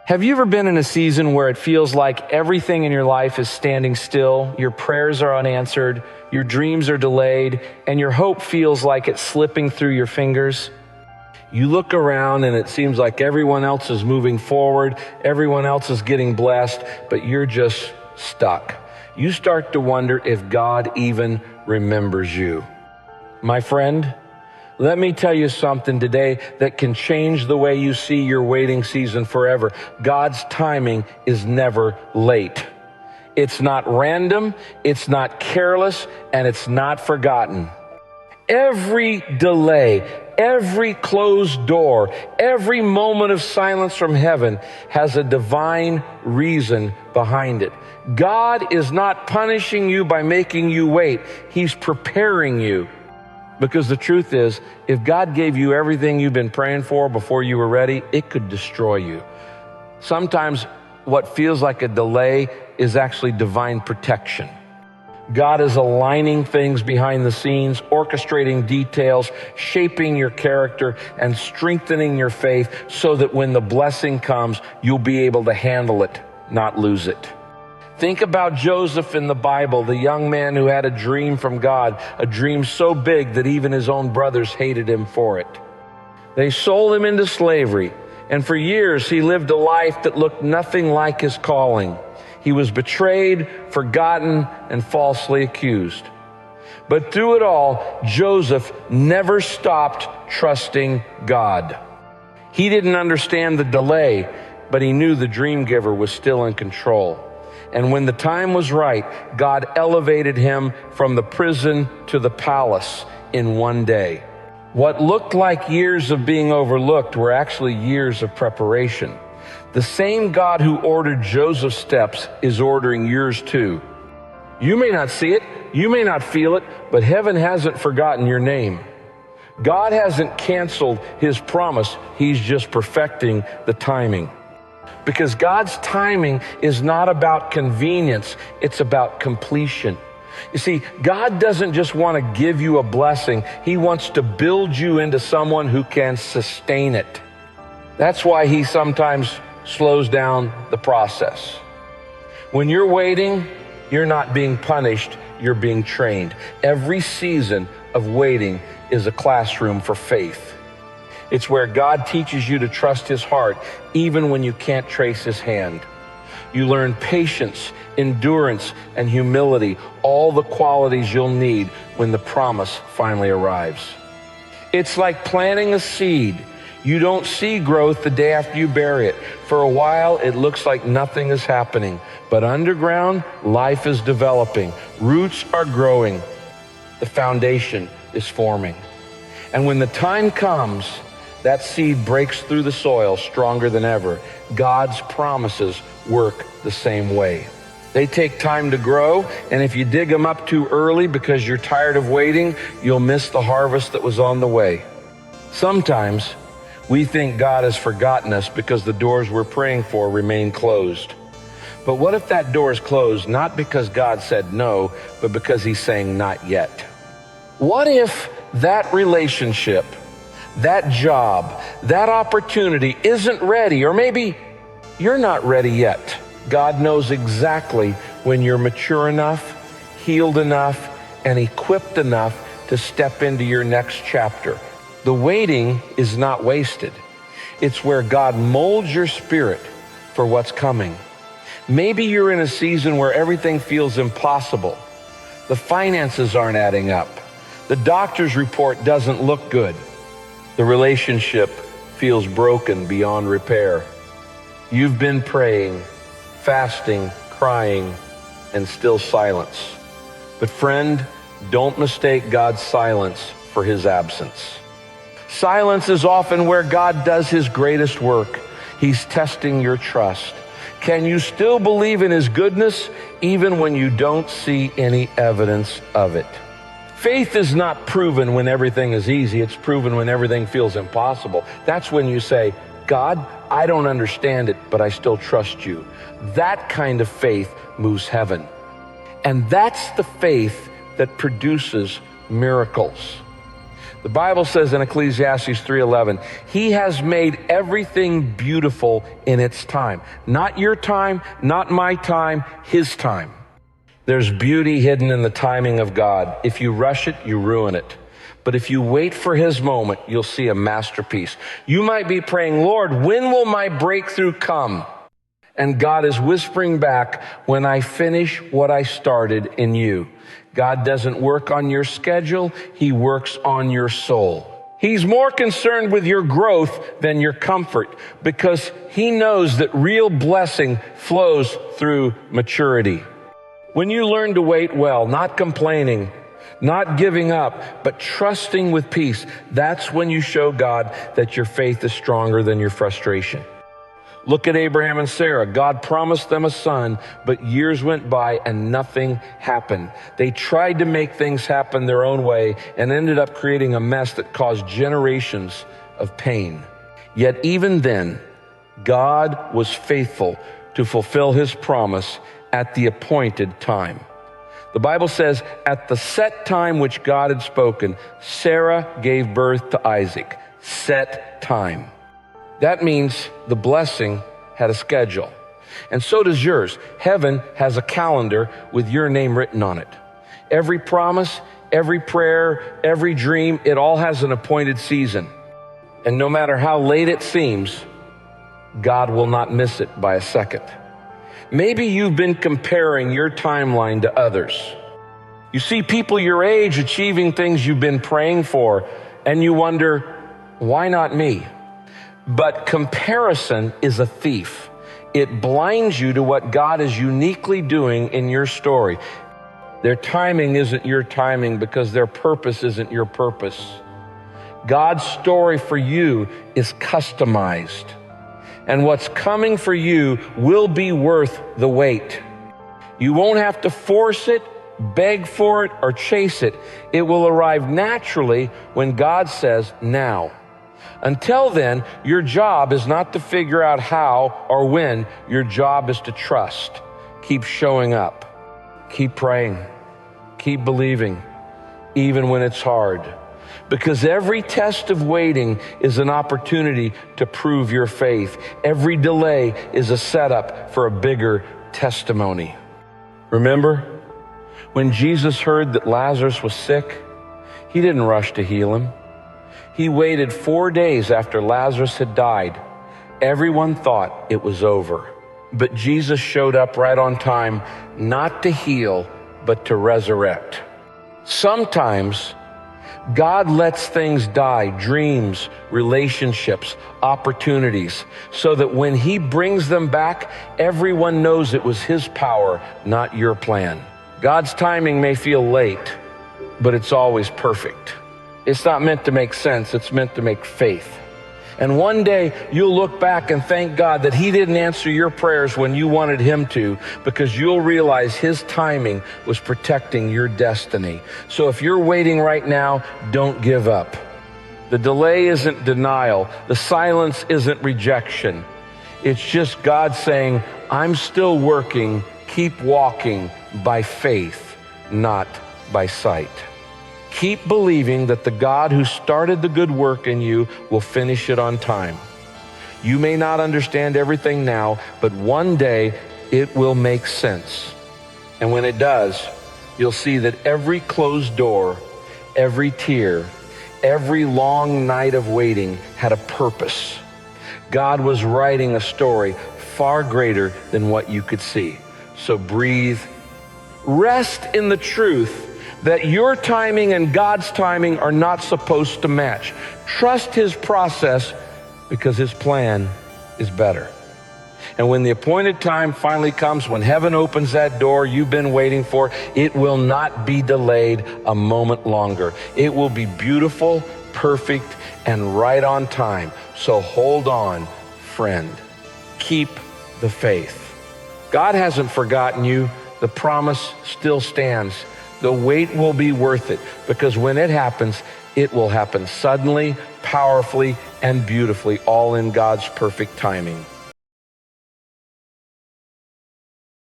Have you ever been in a season where it feels like everything in your life is standing still, your prayers are unanswered, your dreams are delayed, and your hope feels like it's slipping through your fingers? You look around and it seems like everyone else is moving forward, everyone else is getting blessed, but you're just stuck. You start to wonder if God even remembers you. My friend, let me tell you something today that can change the way you see your waiting season forever. God's timing is never late. It's not random, it's not careless, and it's not forgotten. Every delay, every closed door, every moment of silence from heaven has a divine reason behind it. God is not punishing you by making you wait. He's preparing you. Because the truth is, if God gave you everything you've been praying for before you were ready, it could destroy you. Sometimes what feels like a delay is actually divine protection. God is aligning things behind the scenes, orchestrating details, shaping your character, and strengthening your faith so that when the blessing comes, you'll be able to handle it, not lose it. Think about Joseph in the Bible, the young man who had a dream from God, a dream so big that even his own brothers hated him for it. They sold him into slavery, and for years he lived a life that looked nothing like his calling. He was betrayed, forgotten, and falsely accused. But through it all, Joseph never stopped trusting God. He didn't understand the delay, but he knew the dream giver was still in control. And when the time was right, God elevated him from the prison to the palace in one day. What looked like years of being overlooked were actually years of preparation. The same God who ordered Joseph's steps is ordering yours too. You may not see it, you may not feel it, but heaven hasn't forgotten your name. God hasn't canceled his promise, he's just perfecting the timing. Because God's timing is not about convenience, it's about completion. You see, God doesn't just want to give you a blessing, he wants to build you into someone who can sustain it. That's why he sometimes slows down the process. When you're waiting, you're not being punished, you're being trained. Every season of waiting is a classroom for faith. It's where God teaches you to trust his heart, even when you can't trace his hand. You learn patience, endurance, and humility, all the qualities you'll need when the promise finally arrives. It's like planting a seed. You don't see growth the day after you bury it. For a while, it looks like nothing is happening. But underground, life is developing. Roots are growing. The foundation is forming. And when the time comes, that seed breaks through the soil stronger than ever. God's promises work the same way. They take time to grow, and if you dig them up too early because you're tired of waiting, you'll miss the harvest that was on the way. Sometimes we think God has forgotten us because the doors we're praying for remain closed. But what if that door is closed not because God said no, but because he's saying not yet? What if that relationship, that job, that opportunity isn't ready, or maybe you're not ready yet? God knows exactly when you're mature enough, healed enough, and equipped enough to step into your next chapter. The waiting is not wasted. It's where God molds your spirit for what's coming. Maybe you're in a season where everything feels impossible. The finances aren't adding up. The doctor's report doesn't look good. The relationship feels broken beyond repair. You've been praying, fasting, crying, and still silence. But friend, don't mistake God's silence for his absence. Silence is often where God does his greatest work. He's testing your trust. Can you still believe in his goodness even when you don't see any evidence of it? Faith is not proven when everything is easy. It's proven when everything feels impossible. That's when you say, God, I don't understand it, but I still trust you. That kind of faith moves heaven. And that's the faith that produces miracles. The Bible says in Ecclesiastes 3:11, He has made everything beautiful in its time. Not your time, not my time, His time. There's beauty hidden in the timing of God. If you rush it, you ruin it. But if you wait for His moment, you'll see a masterpiece. You might be praying, Lord, when will my breakthrough come? And God is whispering back, when I finish what I started in you. God doesn't work on your schedule. He works on your soul. He's more concerned with your growth than your comfort, because He knows that real blessing flows through maturity. When you learn to wait well, not complaining, not giving up, but trusting with peace, that's when you show God that your faith is stronger than your frustration. Look at Abraham and Sarah. God promised them a son, but years went by and nothing happened. They tried to make things happen their own way and ended up creating a mess that caused generations of pain. Yet even then, God was faithful to fulfill His promise at the appointed time. The Bible says, at the set time which God had spoken, Sarah gave birth to Isaac. Set time. That means the blessing had a schedule. And so does yours. Heaven has a calendar with your name written on it. Every promise, every prayer, every dream, it all has an appointed season. And no matter how late it seems, God will not miss it by a second. Maybe you've been comparing your timeline to others. You see people your age achieving things you've been praying for, and you wonder, why not me? But comparison is a thief. It blinds you to what God is uniquely doing in your story. Their timing isn't your timing because their purpose isn't your purpose. God's story for you is customized. And what's coming for you will be worth the wait. You won't have to force it, beg for it, or chase it. It will arrive naturally when God says, now. Until then, your job is not to figure out how or when. Your job is to trust. Keep showing up. Keep praying. Keep believing, even when it's hard. Because every test of waiting is an opportunity to prove your faith. Every delay is a setup for a bigger testimony. Remember, when Jesus heard that Lazarus was sick, He didn't rush to heal him. He waited 4 days after Lazarus had died. Everyone thought it was over. But Jesus showed up right on time, not to heal, but to resurrect. Sometimes God lets things die, dreams, relationships, opportunities, so that when He brings them back, everyone knows it was His power, not your plan. God's timing may feel late, but it's always perfect. It's not meant to make sense, it's meant to make faith. And one day you'll look back and thank God that He didn't answer your prayers when you wanted Him to, because you'll realize His timing was protecting your destiny. So if you're waiting right now, don't give up. The delay isn't denial. The silence isn't rejection. It's just God saying, I'm still working. Keep walking by faith, not by sight. Keep believing that the God who started the good work in you will finish it on time. You may not understand everything now, but one day it will make sense. And when it does, you'll see that every closed door, every tear, every long night of waiting had a purpose. God was writing a story far greater than what you could see. So breathe. Rest in the truth that your timing and God's timing are not supposed to match. Trust His process because His plan is better. And when the appointed time finally comes, when heaven opens that door you've been waiting for, it will not be delayed a moment longer. It will be beautiful, perfect, and right on time. So hold on, friend. Keep the faith. God hasn't forgotten you. The promise still stands. The wait will be worth it, because when it happens, it will happen suddenly, powerfully, and beautifully, all in God's perfect timing.